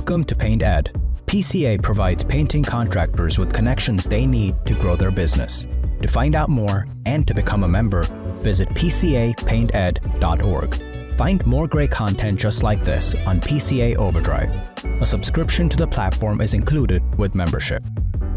Welcome to Paint Ed. PCA provides painting contractors with connections they need to grow their business. To find out more and to become a member, visit pcapainted.org. Find more great content just like this on PCA Overdrive. A subscription to the platform is included with membership.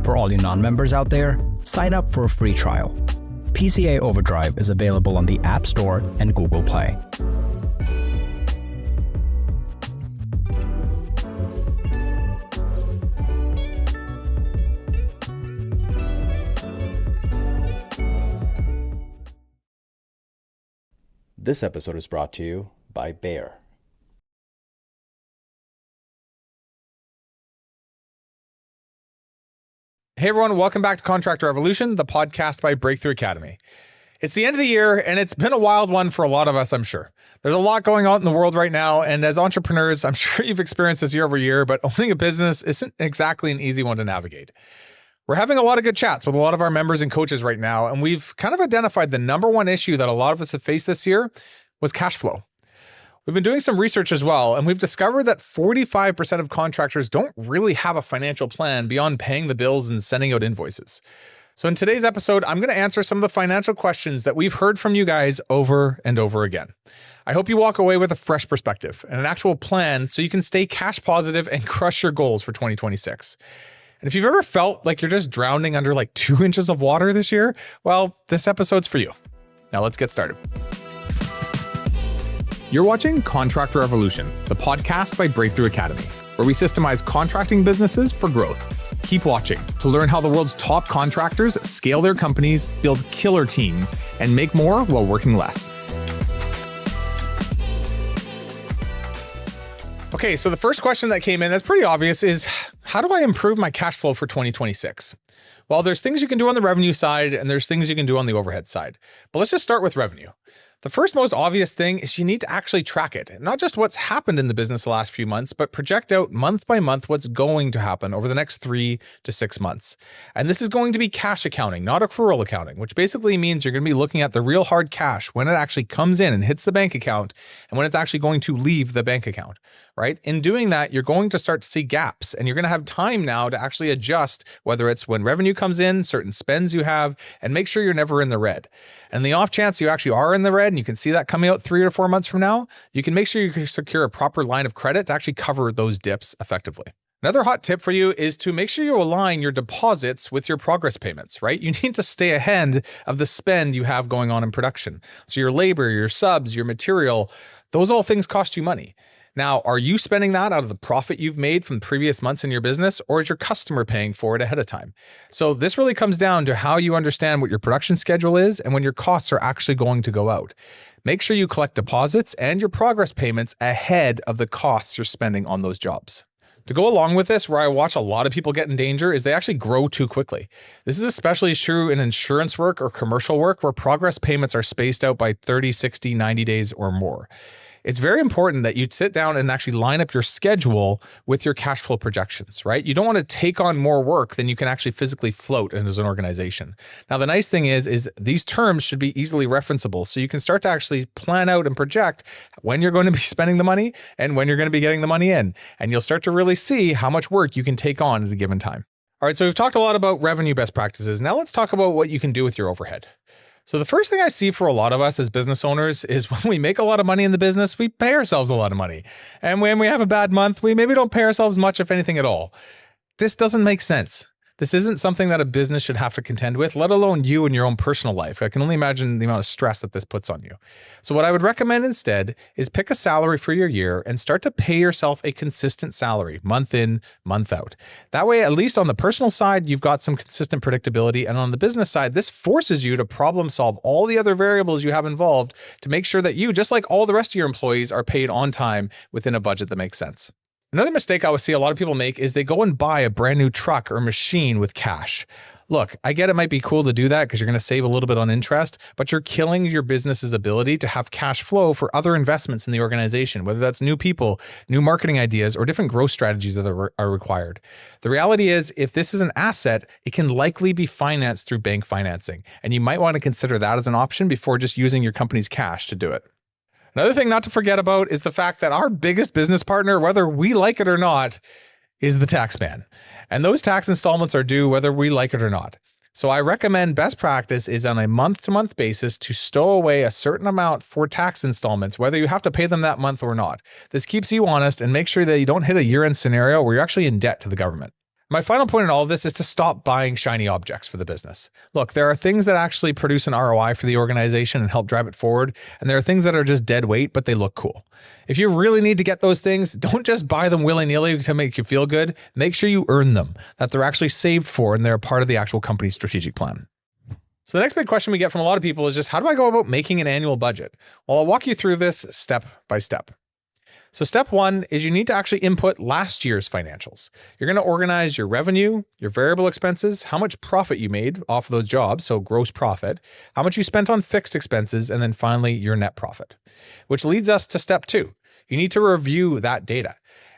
For all you non-members out there, sign up for a free trial. PCA Overdrive is available on the App Store and Google Play. This episode is brought to you by Bayer. Hey everyone, welcome back to Contractor Evolution, the podcast by Breakthrough Academy. It's the end of the year, and it's been a wild one for a lot of us, I'm sure. There's a lot going on in the world right now, and as entrepreneurs, I'm sure you've experienced this year over year, but owning a business isn't exactly an easy one to navigate. We're having a lot of good chats with a lot of our members and coaches right now, and we've kind of identified the number one issue that a lot of us have faced this year was cash flow. We've been doing some research as well, and we've discovered that 45% of contractors don't really have a financial plan beyond paying the bills and sending out invoices. So in today's episode, I'm going to answer some of the financial questions that we've heard from you guys over and over again. I hope you walk away with a fresh perspective and an actual plan so you can stay cash positive and crush your goals for 2026. And if you've ever felt like you're just drowning under like 2 inches of water this year, well, this episode's for you. Now let's get started. You're watching Contractor Evolution, the podcast by Breakthrough Academy, where we systemize contracting businesses for growth. Keep watching to learn how the world's top contractors scale their companies, build killer teams, and make more while working less. Okay, so the first question that came in that's pretty obvious is, how do I improve my cash flow for 2026? Well, there's things you can do on the revenue side and there's things you can do on the overhead side. But let's just start with revenue. The first most obvious thing is you need to actually track it. Not just what's happened in the business the last few months, but project out month by month what's going to happen over the next 3 to 6 months. And this is going to be cash accounting, not accrual accounting, which basically means you're going to be looking at the real hard cash when it actually comes in and hits the bank account and when it's actually going to leave the bank account, right? In doing that, you're going to start to see gaps and you're going to have time now to actually adjust, whether it's when revenue comes in, certain spends you have, and make sure you're never in the red. And the off chance you actually are in the red and you can see that coming out 3 or 4 months from now, you can make sure you can secure a proper line of credit to actually cover those dips effectively. Another hot tip for you is to make sure you align your deposits with your progress payments, right? You need to stay ahead of the spend you have going on in production. So your labor, your subs, your material, those all things cost you money. Now, are you spending that out of the profit you've made from previous months in your business, or is your customer paying for it ahead of time? So this really comes down to how you understand what your production schedule is and when your costs are actually going to go out. Make sure you collect deposits and your progress payments ahead of the costs you're spending on those jobs. To go along with this, where I watch a lot of people get in danger is they actually grow too quickly. This is especially true in insurance work or commercial work where progress payments are spaced out by 30, 60, 90 days or more. It's very important that you sit down and actually line up your schedule with your cash flow projections, right? You don't want to take on more work than you can actually physically float as an organization. Now, the nice thing is these terms should be easily referenceable. So you can start to actually plan out and project when you're going to be spending the money and when you're going to be getting the money in. And you'll start to really see how much work you can take on at a given time. All right, so we've talked a lot about revenue best practices. Now let's talk about what you can do with your overhead. So the first thing I see for a lot of us as business owners is when we make a lot of money in the business, we pay ourselves a lot of money. And when we have a bad month, we maybe don't pay ourselves much, if anything at all. This doesn't make sense. This isn't something that a business should have to contend with, let alone you in your own personal life. I can only imagine the amount of stress that this puts on you. So what I would recommend instead is pick a salary for your year and start to pay yourself a consistent salary, month in, month out. That way, at least on the personal side, you've got some consistent predictability. And on the business side, this forces you to problem solve all the other variables you have involved to make sure that you, just like all the rest of your employees, are paid on time within a budget that makes sense. Another mistake I would see a lot of people make is they go and buy a brand new truck or machine with cash. Look, I get it might be cool to do that because you're going to save a little bit on interest, but you're killing your business's ability to have cash flow for other investments in the organization, whether that's new people, new marketing ideas, or different growth strategies that are required. The reality is, if this is an asset, it can likely be financed through bank financing, and you might want to consider that as an option before just using your company's cash to do it. Another thing not to forget about is the fact that our biggest business partner, whether we like it or not, is the tax man. And those tax installments are due whether we like it or not. So I recommend best practice is on a month-to-month basis to stow away a certain amount for tax installments, whether you have to pay them that month or not. This keeps you honest and makes sure that you don't hit a year-end scenario where you're actually in debt to the government. My final point in all of this is to stop buying shiny objects for the business. Look, there are things that actually produce an ROI for the organization and help drive it forward, and there are things that are just dead weight, but they look cool. If you really need to get those things, don't just buy them willy-nilly to make you feel good. Make sure you earn them, that they're actually saved for and they're a part of the actual company's strategic plan. So the next big question we get from a lot of people is just, how do I go about making an annual budget? Well, I'll walk you through this step by step. So step one is you need to actually input last year's financials. You're going to organize your revenue, your variable expenses, how much profit you made off of those jobs, so gross profit, how much you spent on fixed expenses, and then finally your net profit. Which leads us to step two. You need to review that data.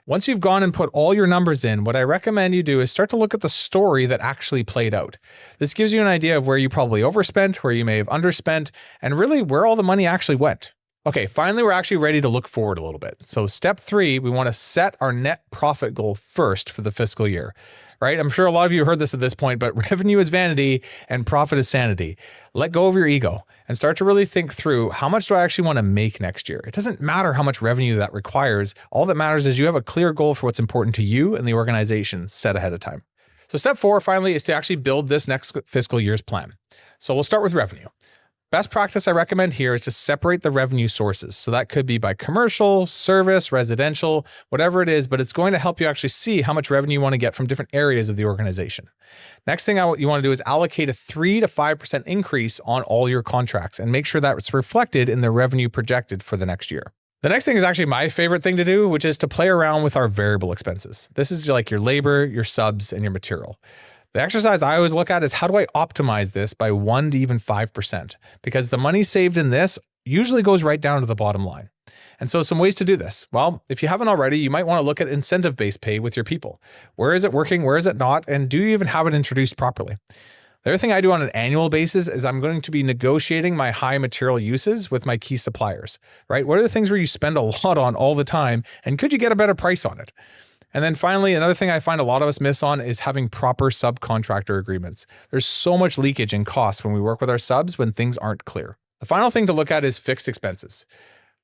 Once you've gone and put all your numbers in, what I recommend you do is start to look at the story that actually played out. This gives you an idea of where you probably overspent, where you may have underspent, and really where all the money actually went. Okay, finally, we're actually ready to look forward a little bit. So step three, we want to set our net profit goal first for the fiscal year, right? I'm sure a lot of you heard this at this point, but revenue is vanity and profit is sanity. Let go of your ego and start to really think through, how much do I actually want to make next year? It doesn't matter how much revenue that requires. All that matters is you have a clear goal for what's important to you and the organization set ahead of time. So step four, finally, is to actually build this next fiscal year's plan. So we'll start with revenue. Best practice I recommend here is to separate the revenue sources. So that could be by commercial, service, residential, whatever it is, but it's going to help you actually see how much revenue you want to get from different areas of the organization. Next thing you want to do is allocate a 3 to 5% increase on all your contracts and make sure that it's reflected in the revenue projected for the next year. The next thing is actually my favorite thing to do, which is to play around with our variable expenses. This is like your labor, your subs, and your material. The exercise I always look at is, how do I optimize this by 1 to even 5%? Because the money saved in this usually goes right down to the bottom line. And so some ways to do this. Well, if you haven't already, you might want to look at incentive-based pay with your people. Where is it working? Where is it not? And do you even have it introduced properly? The other thing I do on an annual basis is I'm going to be negotiating my high material uses with my key suppliers, right? What are the things where you spend a lot on all the time? And could you get a better price on it? And then finally, another thing I find a lot of us miss on is having proper subcontractor agreements. There's so much leakage in costs when we work with our subs when things aren't clear. The final thing to look at is fixed expenses.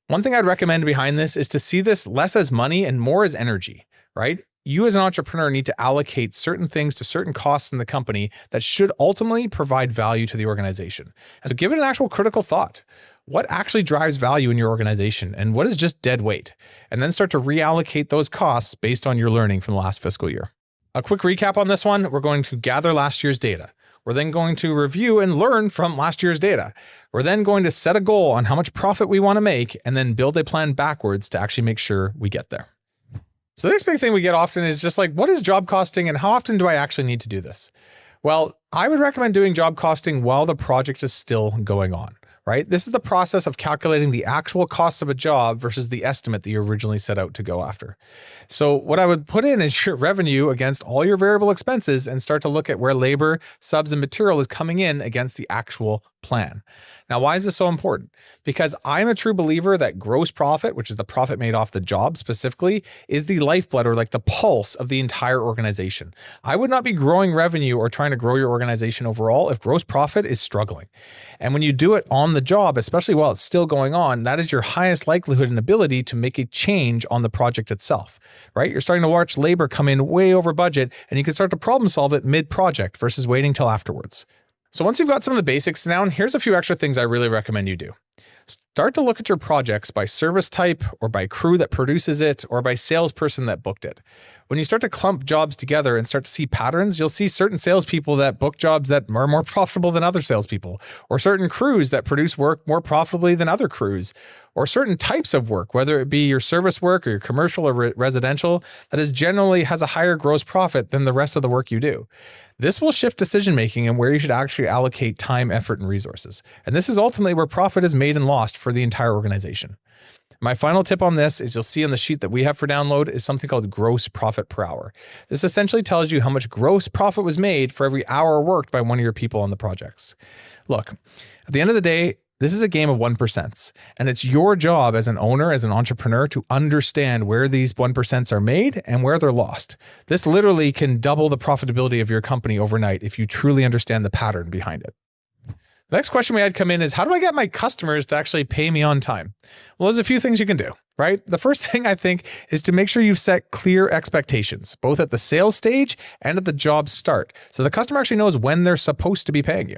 One thing I'd recommend behind this is to see this less as money and more as energy, right? You as an entrepreneur need to allocate certain things to certain costs in the company that should ultimately provide value to the organization. So give it an actual critical thought. What actually drives value in your organization and what is just dead weight? And then start to reallocate those costs based on your learning from the last fiscal year. A quick recap on this one, we're going to gather last year's data. We're then going to review and learn from last year's data. We're then going to set a goal on how much profit we want to make and then build a plan backwards to actually make sure we get there. So the next big thing we get often is just like, what is job costing and how often do I actually need to do this? Well, I would recommend doing job costing while the project is still going on. Right? This is the process of calculating the actual cost of a job versus the estimate that you originally set out to go after. So what I would put in is your revenue against all your variable expenses and start to look at where labor, subs, and material is coming in against the actual plan. Now, why is this so important? Because I'm a true believer that gross profit, which is the profit made off the job specifically, is the lifeblood or like the pulse of the entire organization. I would not be growing revenue or trying to grow your organization overall if gross profit is struggling. And when you do it on the job, especially while it's still going on, that is your highest likelihood and ability to make a change on the project itself, right? You're starting to watch labor come in way over budget and you can start to problem solve it mid-project versus waiting till afterwards. So once you've got some of the basics down, here's a few extra things I really recommend you do. Start to look at your projects by service type or by crew that produces it or by salesperson that booked it. When you start to clump jobs together and start to see patterns, you'll see certain salespeople that book jobs that are more profitable than other salespeople, or certain crews that produce work more profitably than other crews, or certain types of work, whether it be your service work or your commercial or residential, that is generally has a higher gross profit than the rest of the work you do. This will shift decision-making and where you should actually allocate time, effort, and resources. And this is ultimately where profit is made and lost for the entire organization. My final tip on this is you'll see on the sheet that we have for download is something called gross profit per hour. This essentially tells you how much gross profit was made for every hour worked by one of your people on the projects. Look, at the end of the day, This is a game of 1%, and it's your job as an owner, as an entrepreneur, to understand where these 1% are made and where they're lost. This literally can double the profitability of your company overnight if you truly understand the pattern behind it. The next question we had come in is, how do I get my customers to actually pay me on time? Well, there's a few things you can do, right? The first thing I think is to make sure you've set clear expectations, both at the sales stage and at the job start, so the customer actually knows when they're supposed to be paying you.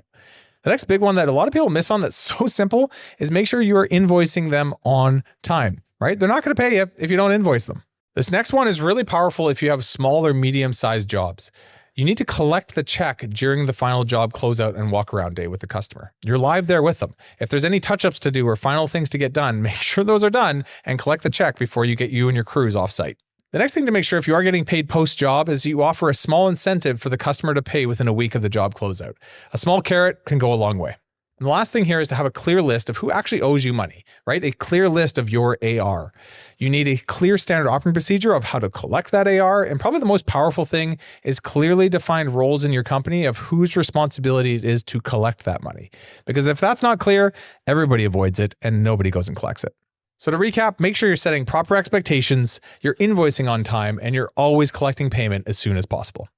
The next big one that a lot of people miss on that's so simple is make sure you are invoicing them on time, right? They're not going to pay you if you don't invoice them. This next one is really powerful if you have small or medium-sized jobs. You need to collect the check during the final job closeout and walk around day with the customer. You're live there with them. If there's any touch-ups to do or final things to get done, make sure those are done and collect the check before you get you and your crews off-site. The next thing to make sure if you are getting paid post-job is you offer a small incentive for the customer to pay within a week of the job closeout. A small carrot can go a long way. And the last thing here is to have a clear list of who actually owes you money, right? A clear list of your AR. You need a clear standard operating procedure of how to collect that AR. And probably the most powerful thing is clearly defined roles in your company of whose responsibility it is to collect that money. Because if that's not clear, everybody avoids it and nobody goes and collects it. So to recap, make sure you're setting proper expectations, you're invoicing on time, and you're always collecting payment as soon as possible.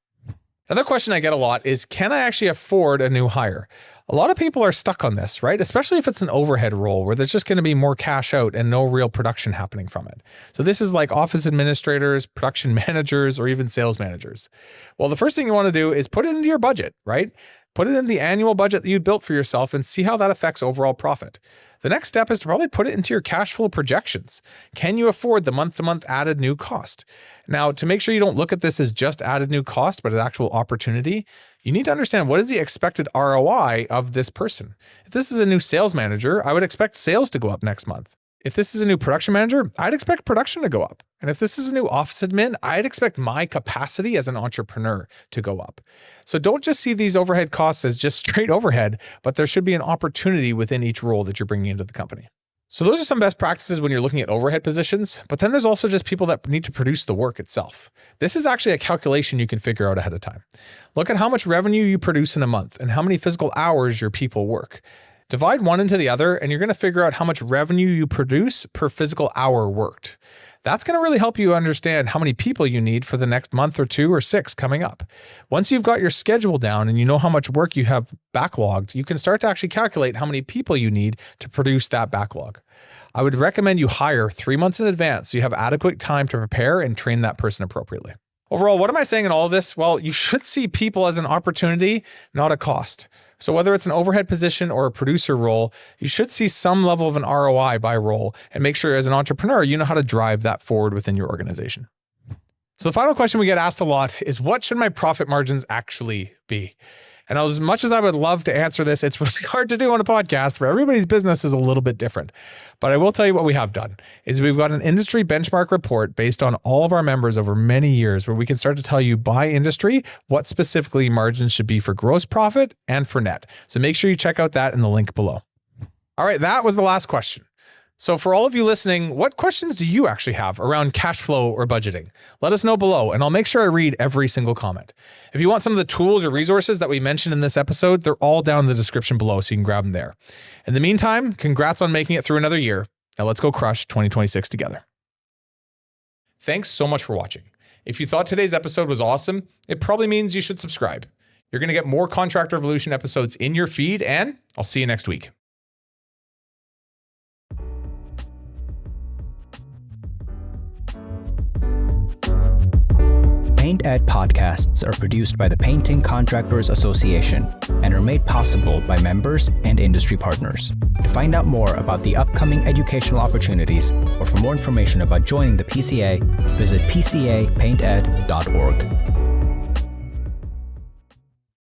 Another question I get a lot is, can I actually afford a new hire? A lot of people are stuck on this, right? Especially if it's an overhead role where there's just going to be more cash out and no real production happening from it. So this is like office administrators, production managers, or even sales managers. Well, the first thing you want to do is put it into your budget, right? Put it in the annual budget that you built for yourself and see how that affects overall profit. The next step is to probably put it into your cash flow projections. Can you afford the month-to-month added new cost? Now, to make sure you don't look at this as just added new cost, but an actual opportunity, you need to understand what is the expected ROI of this person. If this is a new sales manager, I would expect sales to go up next month. If this is a new production manager, I'd expect production to go up. And if this is a new office admin, I'd expect my capacity as an entrepreneur to go up. So don't just see these overhead costs as just straight overhead, but there should be an opportunity within each role that you're bringing into the company. So those are some best practices when you're looking at overhead positions, but then there's also just people that need to produce the work itself. This is actually a calculation you can figure out ahead of time. Look at how much revenue you produce in a month and how many physical hours your people work. Divide one into the other, and you're going to figure out how much revenue you produce per physical hour worked. That's going to really help you understand how many people you need for the next month or 2 or 6 coming up. Once you've got your schedule down and you know how much work you have backlogged, you can start to actually calculate how many people you need to produce that backlog. I would recommend you hire 3 months in advance so you have adequate time to prepare and train that person appropriately. Overall, what am I saying in all of this? Well, you should see people as an opportunity, not a cost. So whether it's an overhead position or a producer role, you should see some level of an ROI by role and make sure as an entrepreneur, you know how to drive that forward within your organization. So the final question we get asked a lot is, what should my profit margins actually be? And as much as I would love to answer this, it's really hard to do on a podcast where everybody's business is a little bit different. But I will tell you what we have done is we've got an industry benchmark report based on all of our members over many years where we can start to tell you by industry what specifically margins should be for gross profit and for net. So make sure you check out that in the link below. All right, that was the last question. So for all of you listening, what questions do you actually have around cash flow or budgeting? Let us know below, and I'll make sure I read every single comment. If you want some of the tools or resources that we mentioned in this episode, they're all down in the description below, so you can grab them there. In the meantime, congrats on making it through another year. Now let's go crush 2026 together. Thanks so much for watching. If you thought today's episode was awesome, it probably means you should subscribe. You're going to get more Contractor Evolution episodes in your feed, and I'll see you next week. Paint Ed podcasts are produced by the Painting Contractors Association and are made possible by members and industry partners. To find out more about the upcoming educational opportunities or for more information about joining the PCA, visit pcapainted.org.